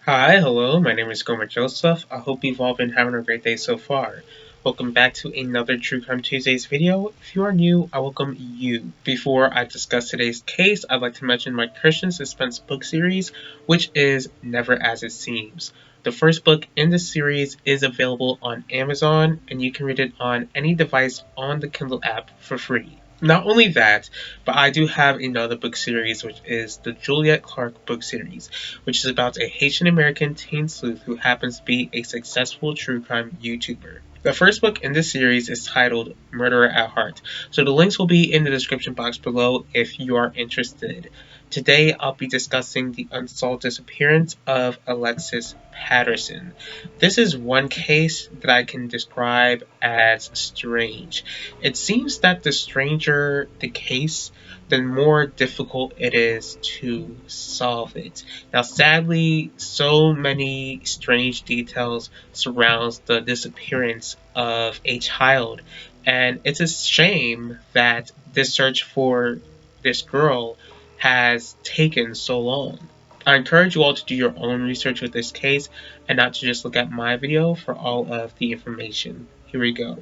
Hi, hello, my name is Gomer Joseph. I hope you've all been having a great day so far. Welcome back to another True Crime Tuesdays video. If you are new, I welcome you. Before I discuss today's case, I'd like to mention my Christian suspense book series, which is Never As It Seems. The first book in this series is available on Amazon, and you can read it on any device on the Kindle app for free. Not only that, but I do have another book series, which is the Juliet Clark book series, which is about a Haitian American teen sleuth who happens to be a successful true crime YouTuber. The first book in this series is titled Murderer at Heart, so the links will be in the description box below if you are interested. Today I'll be discussing the unsolved disappearance of Alexis Patterson. This is one case that I can describe as strange. It seems that the stranger the case, the more difficult it is to solve it. Now, sadly, so many strange details surrounds the disappearance of a child, and it's a shame that this search for this girl has taken so long. I encourage you all to do your own research with this case and not to just look at my video for all of the information. Here we go.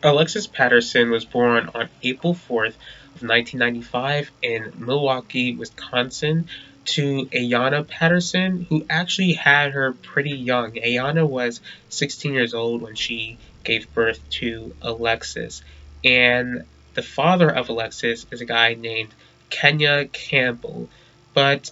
Alexis Patterson was born on April 4th of 1995 in Milwaukee, Wisconsin, to Ayanna Patterson, who actually had her pretty young. Ayanna was 16 years old when she gave birth to Alexis, and the father of Alexis is a guy named Kenya Campbell. But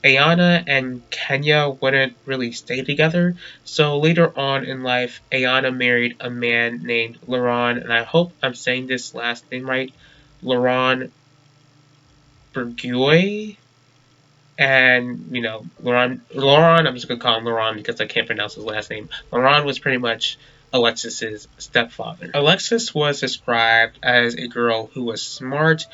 Ayanna and Kenya wouldn't really stay together, so later on in life, Ayanna married a man named Laurent, and I hope I'm saying this last name right, Laurent Berguet. And, Laurent, I'm just going to call him Laurent because I can't pronounce his last name. Laurent was pretty much Alexis's stepfather. Alexis was described as a girl who was smart,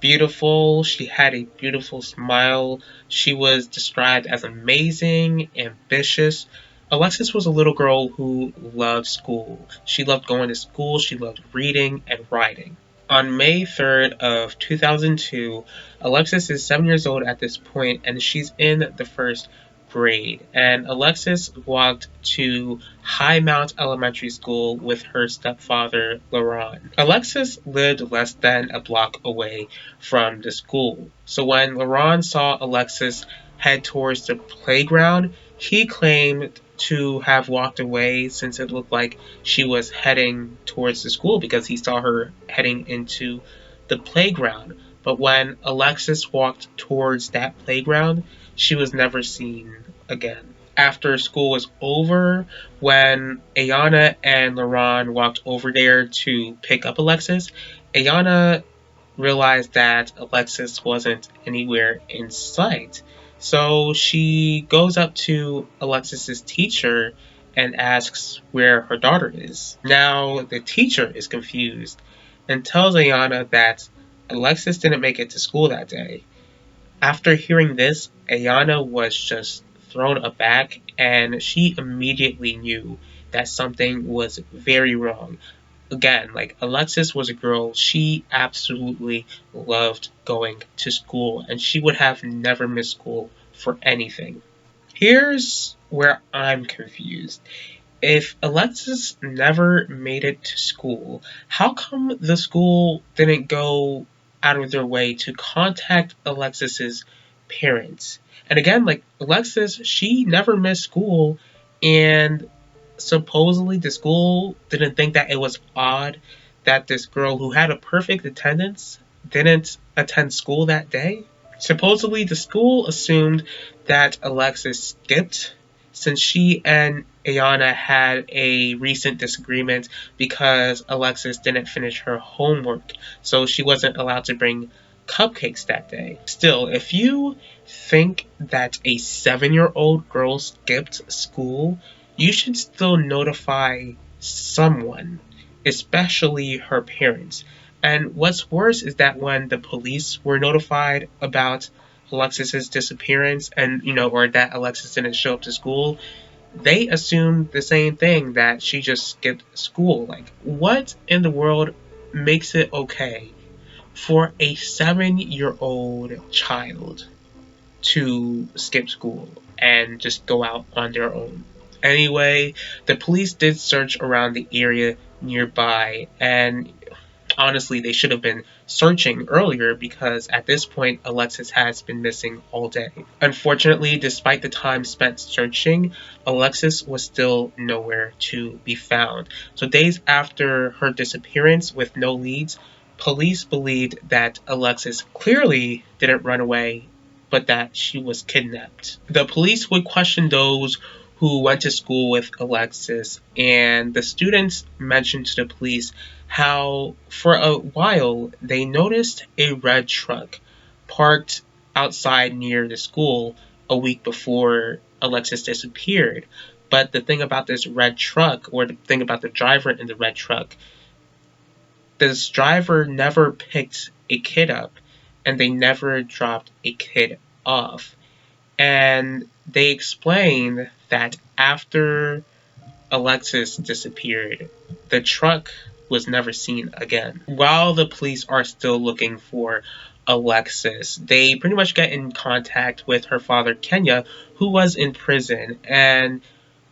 beautiful. She had a beautiful smile. She was described as amazing, ambitious. Alexis was a little girl who loved school. She loved going to school. She loved reading and writing. On May 3rd of 2002, Alexis is 7 years old at this point, and she's in the first grade. And Alexis walked to High Mount Elementary School with her stepfather, Laurent. Alexis lived less than a block away from the school. So when Laurent saw Alexis head towards the playground, he claimed to have walked away since it looked like she was heading towards the school because he saw her heading into the playground. But when Alexis walked towards that playground, she was never seen again. After school was over, when Ayanna and Laurent walked over there to pick up Alexis, Ayanna realized that Alexis wasn't anywhere in sight. So she goes up to Alexis's teacher and asks where her daughter is. Now the teacher is confused and tells Ayanna that Alexis didn't make it to school that day. After hearing this, Ayanna was just thrown aback and she immediately knew that something was very wrong. Again, like Alexis was a girl, she absolutely loved going to school and she would have never missed school for anything. Here's where I'm confused. If Alexis never made it to school, how come the school didn't go out of their way to contact Alexis's parents? And again, like Alexis, she never missed school, and supposedly the school didn't think that it was odd that this girl who had a perfect attendance didn't attend school that day. Supposedly the school assumed that Alexis skipped since she and Ayanna had a recent disagreement because Alexis didn't finish her homework, so she wasn't allowed to bring cupcakes that day. Still, if you think that a 7-year-old girl skipped school, you should still notify someone, especially her parents. And what's worse is that when the police were notified about Alexis's disappearance and, or that Alexis didn't show up to school, they assumed the same thing, that she just skipped school. Like, what in the world makes it okay for a 7-year-old child to skip school? and just go out on their own. Anyway, the police did search around the area nearby, and honestly, they should have been searching earlier because at this point, Alexis has been missing all day. Unfortunately, despite the time spent searching, Alexis was still nowhere to be found. So, days after her disappearance with no leads, police believed that Alexis clearly didn't run away, but that she was kidnapped. The police would question those who went to school with Alexis, and the students mentioned to the police how for a while they noticed a red truck parked outside near the school a week before Alexis disappeared. But the thing about this red truck, or the thing about the driver in the red truck, this driver never picked a kid up and they never dropped a kid off. And they explained that after Alexis disappeared, the truck was never seen again. While the police are still looking for Alexis, they pretty much get in contact with her father, Kenya, who was in prison, and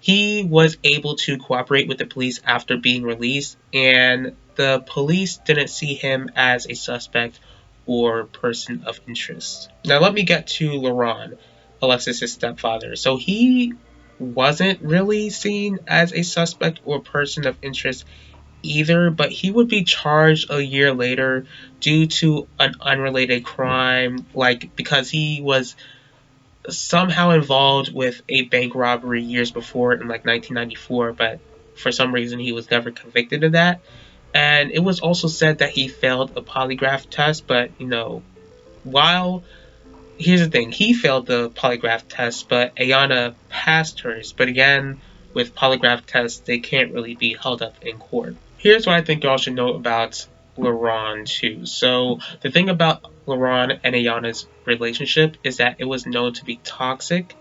he was able to cooperate with the police after being released, and the police didn't see him as a suspect or person of interest. Now let me get to Laurent, Alexis' stepfather. So he wasn't really seen as a suspect or person of interest either, but he would be charged a year later due to an unrelated crime, like because he was somehow involved with a bank robbery years before in like 1994, but for some reason he was never convicted of that. And it was also said that he failed a polygraph test, but while here's the thing, he failed the polygraph test, but Ayana passed hers. But again, with polygraph tests, they can't really be held up in court. Here's what I think y'all should know about Laurent too. So the thing about Laurent and Ayana's relationship is that it was known to be toxic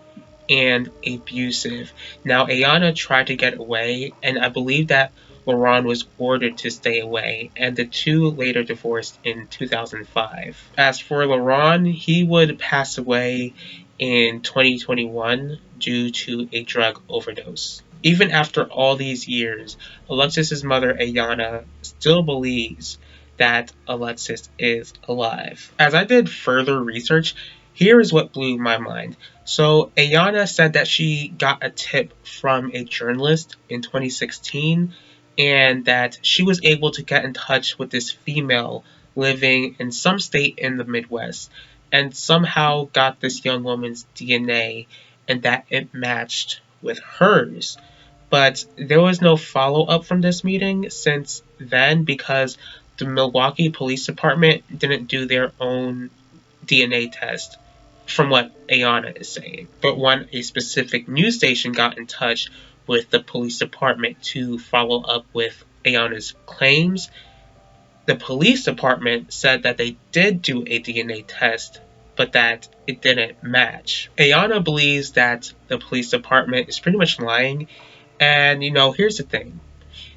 and abusive. Now, Ayana tried to get away, and I believe that Laurent was ordered to stay away, and the two later divorced in 2005. As for Laurent, he would pass away in 2021 due to a drug overdose. Even after all these years, Alexis's mother, Ayana, still believes that Alexis is alive. As I did further research, here is what blew my mind. So Ayana said that she got a tip from a journalist in 2016 and that she was able to get in touch with this female living in some state in the Midwest and somehow got this young woman's DNA and that it matched with hers. But there was no follow-up from this meeting since then because the Milwaukee Police Department didn't do their own DNA test, from what Ayana is saying. But when a specific news station got in touch with the police department to follow up with Ayana's claims, the police department said that they did do a DNA test, but that it didn't match. Ayana believes that the police department is pretty much lying, and here's the thing.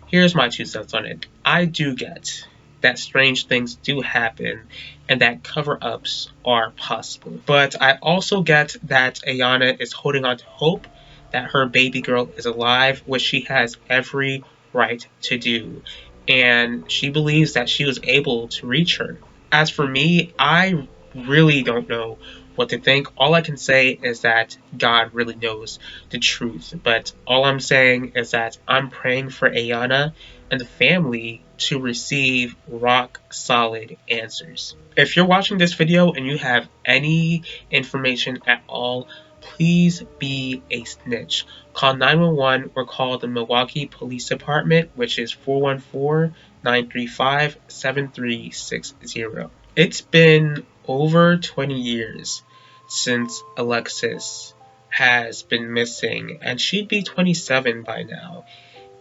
Here's my 2 cents on it. I do get that strange things do happen and that cover-ups are possible. But I also get that Ayana is holding on to hope that her baby girl is alive, which she has every right to do. And she believes that she was able to reach her. As for me, I really don't know what to think. All I can say is that God really knows the truth. But all I'm saying is that I'm praying for Ayana and the family to receive rock solid answers. If you're watching this video and you have any information at all, please be a snitch. Call 911 or call the Milwaukee Police Department, which is 414-935-7360. It's been over 20 years since Alexis has been missing, and she'd be 27 by now.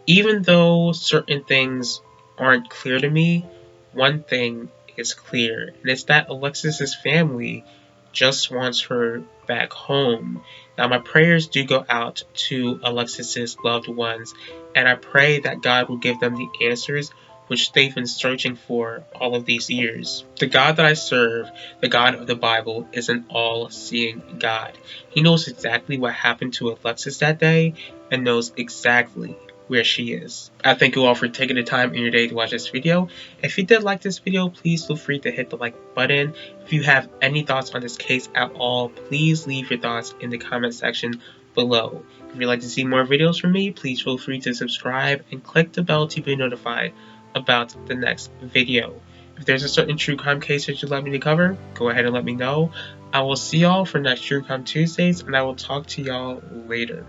Even though certain things aren't clear to me, one thing is clear, and it's that Alexis's family just wants her back home. Now, my prayers do go out to Alexis's loved ones, and I pray that God will give them the answers which they've been searching for all of these years. The God that I serve, the God of the Bible, is an all-seeing God. He knows exactly what happened to Alexis that day and knows exactly where she is. I thank you all for taking the time in your day to watch this video. If you did like this video, please feel free to hit the like button. If you have any thoughts on this case at all, please leave your thoughts in the comment section below. If you'd like to see more videos from me, please feel free to subscribe and click the bell to be notified about the next video. If there's a certain true crime case that you'd like me to cover, go ahead and let me know. I will see y'all for next True Crime Tuesdays, and I will talk to y'all later.